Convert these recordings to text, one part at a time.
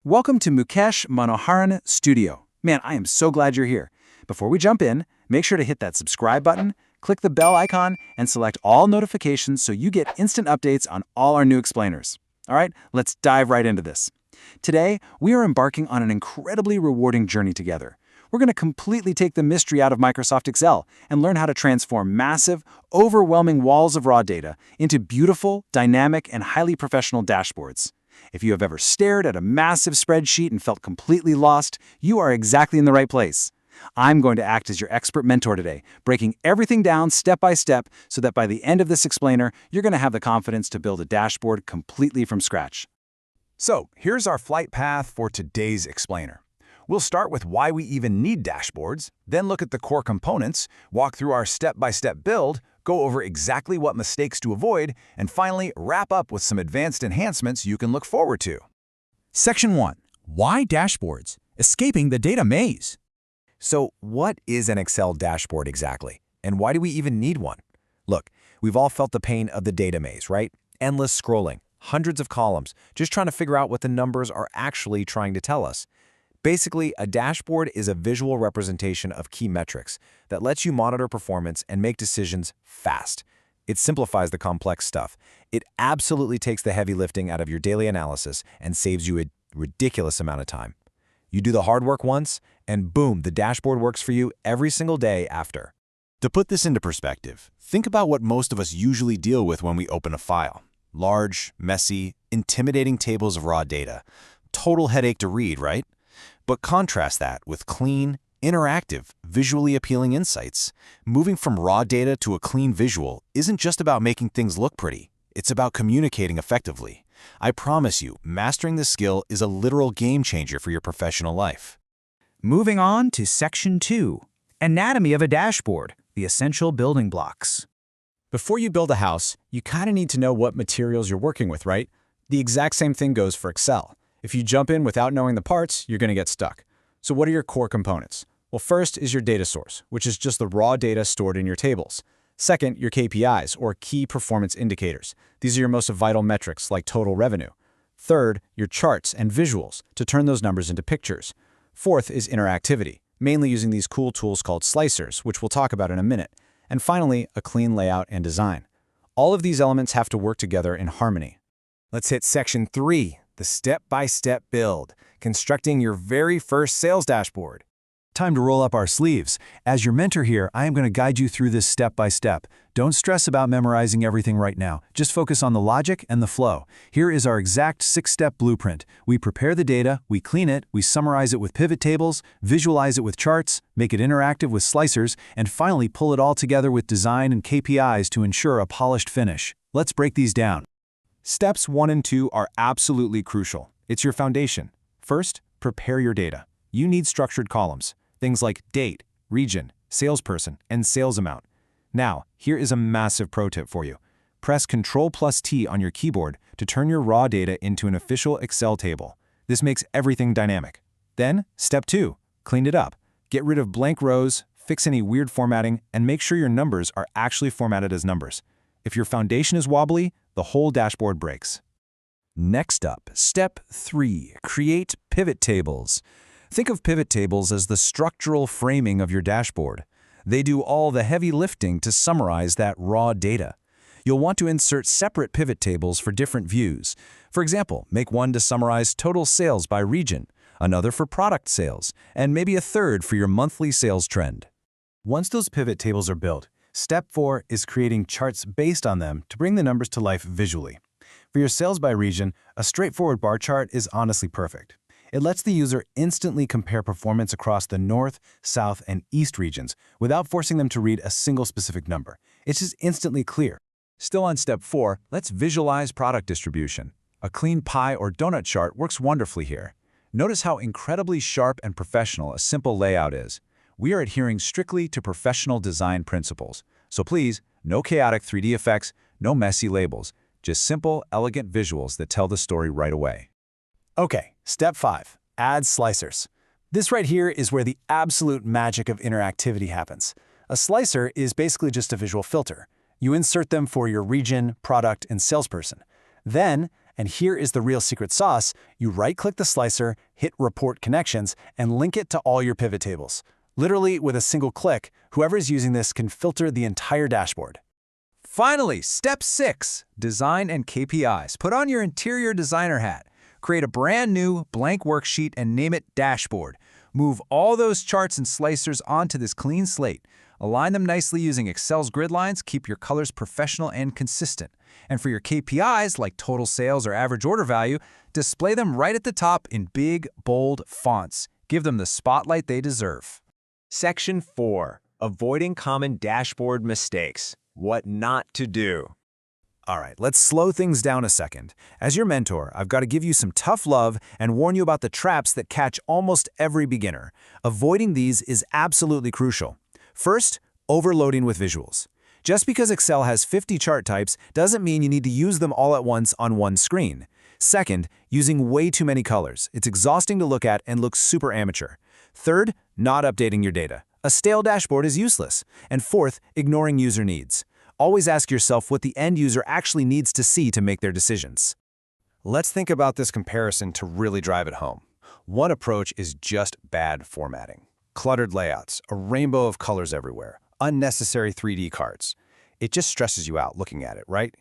Welcome to Mukesh Manoharan Studio. Man, I am so glad you're here. Before we jump in, make sure to hit that subscribe button, click the bell icon, and select all notifications so you get instant updates on all our new explainers. All right, let's dive right into this. Today, we are embarking on an incredibly rewarding journey together. We're going to completely take the mystery out of Microsoft Excel and learn how to transform massive, overwhelming walls of raw data into beautiful, dynamic, and highly professional dashboards. If you have ever stared at a massive spreadsheet and felt completely lost, you are exactly in the right place. I'm going to act as your expert mentor today, breaking everything down step by step so that by the end of this explainer, you're going to have the confidence to build a dashboard completely from scratch. So, here's our flight path for today's explainer. We'll start with why we even need dashboards, then look at the core components, walk through our step-by-step build, go over exactly what mistakes to avoid, and finally wrap up with some advanced enhancements you can look forward to. Section 1. Why dashboards? Escaping the data maze. So, what is an Excel dashboard exactly? And why do we even need one? Look, we've all felt the pain of the data maze, right? Endless scrolling, hundreds of columns, just trying to figure out what the numbers are actually trying to tell us. Basically, a dashboard is a visual representation of key metrics that lets you monitor performance and make decisions fast. It simplifies the complex stuff. It absolutely takes the heavy lifting out of your daily analysis and saves you a ridiculous amount of time. You do the hard work once, and boom, the dashboard works for you every single day after. To put this into perspective, think about what most of us usually deal with when we open a file. Large, messy, intimidating tables of raw data. Total headache to read, right? But contrast that with clean, interactive, visually appealing insights. Moving from raw data to a clean visual isn't just about making things look pretty. It's about communicating effectively. I promise you, mastering this skill is a literal game changer for your professional life. Moving on to Section 2, Anatomy of a Dashboard, the essential building blocks. Before you build a house, you kind of need to know what materials you're working with, right? The exact same thing goes for Excel. If you jump in without knowing the parts, you're going to get stuck. So what are your core components? Well, first is your data source, which is just the raw data stored in your tables. Second, your KPIs, or key performance indicators. These are your most vital metrics, like total revenue. Third, your charts and visuals, to turn those numbers into pictures. Fourth is interactivity, mainly using these cool tools called slicers, which we'll talk about in a minute. And finally, a clean layout and design. All of these elements have to work together in harmony. Let's hit Section 3, the step-by-step build, constructing your very first sales dashboard. Time to roll up our sleeves. As your mentor here, I am going to guide you through this step by step. Don't stress about memorizing everything right now. Just focus on the logic and the flow. Here is our exact 6-step blueprint. We prepare the data, we clean it, we summarize it with pivot tables, visualize it with charts, make it interactive with slicers, and finally pull it all together with design and KPIs to ensure a polished finish. Let's break these down. Steps 1 and 2 are absolutely crucial. It's your foundation. First, prepare your data. You need structured columns, things like date, region, salesperson, and sales amount. Now, here is a massive pro tip for you. Press Ctrl+T on your keyboard to turn your raw data into an official Excel table. This makes everything dynamic. Then, step 2, clean it up. Get rid of blank rows, fix any weird formatting, and make sure your numbers are actually formatted as numbers. If your foundation is wobbly, the whole dashboard breaks. Next up, step 3, create pivot tables. Think of pivot tables as the structural framing of your dashboard. They do all the heavy lifting to summarize that raw data. You'll want to insert separate pivot tables for different views. For example, make one to summarize total sales by region, another for product sales, and maybe a third for your monthly sales trend. Once those pivot tables are built, step 4 is creating charts based on them to bring the numbers to life visually. For your sales by region, a straightforward bar chart is honestly perfect. It lets the user instantly compare performance across the North, South, and East regions without forcing them to read a single specific number. It's just instantly clear. Still on step 4, let's visualize product distribution. A clean pie or donut chart works wonderfully here. Notice how incredibly sharp and professional a simple layout is. We are adhering strictly to professional design principles. So please, no chaotic 3D effects, no messy labels, just simple, elegant visuals that tell the story right away. Okay, step 5, add slicers. This right here is where the absolute magic of interactivity happens. A slicer is basically just a visual filter. You insert them for your region, product, and salesperson. Then, And here is the real secret sauce. You right-click the slicer, hit Report Connections, and link it to all your pivot tables. Literally, with a single click, whoever is using this can filter the entire dashboard. Finally, step 6, design and KPIs. Put on your interior designer hat. Create a brand new blank worksheet and name it Dashboard. Move all those charts and slicers onto this clean slate. Align them nicely using Excel's grid lines. Keep your colors professional and consistent. And for your KPIs, like total sales or average order value, display them right at the top in big, bold fonts. Give them the spotlight they deserve. Section 4. Avoiding common dashboard mistakes. What not to do. All right, let's slow things down a second. As your mentor, I've got to give you some tough love and warn you about the traps that catch almost every beginner. Avoiding these is absolutely crucial. First, overloading with visuals. Just because Excel has 50 chart types doesn't mean you need to use them all at once on one screen. Second, using way too many colors. It's exhausting to look at and looks super amateur. Third, not updating your data. A stale dashboard is useless. And fourth, ignoring user needs. Always ask yourself what the end user actually needs to see to make their decisions. Let's think about this comparison to really drive it home. One approach is just bad formatting. Cluttered layouts, a rainbow of colors everywhere, unnecessary 3D cards. It just stresses you out looking at it, right?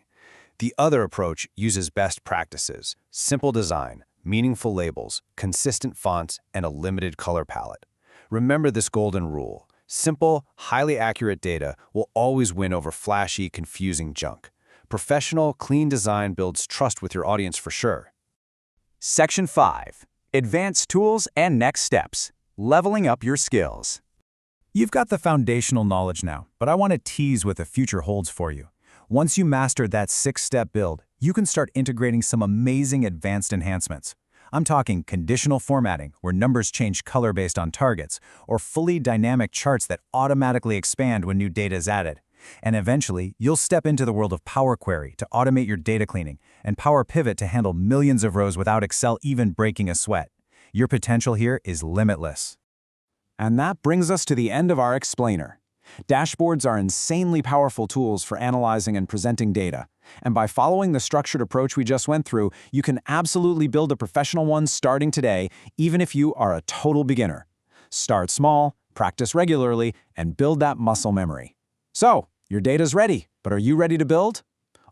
The other approach uses best practices, simple design, meaningful labels, consistent fonts, and a limited color palette. Remember this golden rule. Simple, highly accurate data will always win over flashy, confusing junk. Professional, clean design builds trust with your audience for sure. Section 5. Advanced Tools and Next Steps. Leveling up your skills. You've got the foundational knowledge now, but I want to tease what the future holds for you. Once you master that 6-step build, you can start integrating some amazing advanced enhancements. I'm talking conditional formatting, where numbers change color based on targets, or fully dynamic charts that automatically expand when new data is added. And eventually, you'll step into the world of Power Query to automate your data cleaning, and Power Pivot to handle millions of rows without Excel even breaking a sweat. Your potential here is limitless. And that brings us to the end of our explainer. Dashboards are insanely powerful tools for analyzing and presenting data. And by following the structured approach we just went through, you can absolutely build a professional one starting today, even if you are a total beginner. Start small, practice regularly, and build that muscle memory. So, your data's ready, but are you ready to build?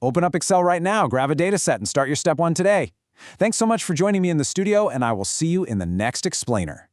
Open up Excel right now, grab a data set, and start your step 1 today. Thanks so much for joining me in the studio, and I will see you in the next explainer.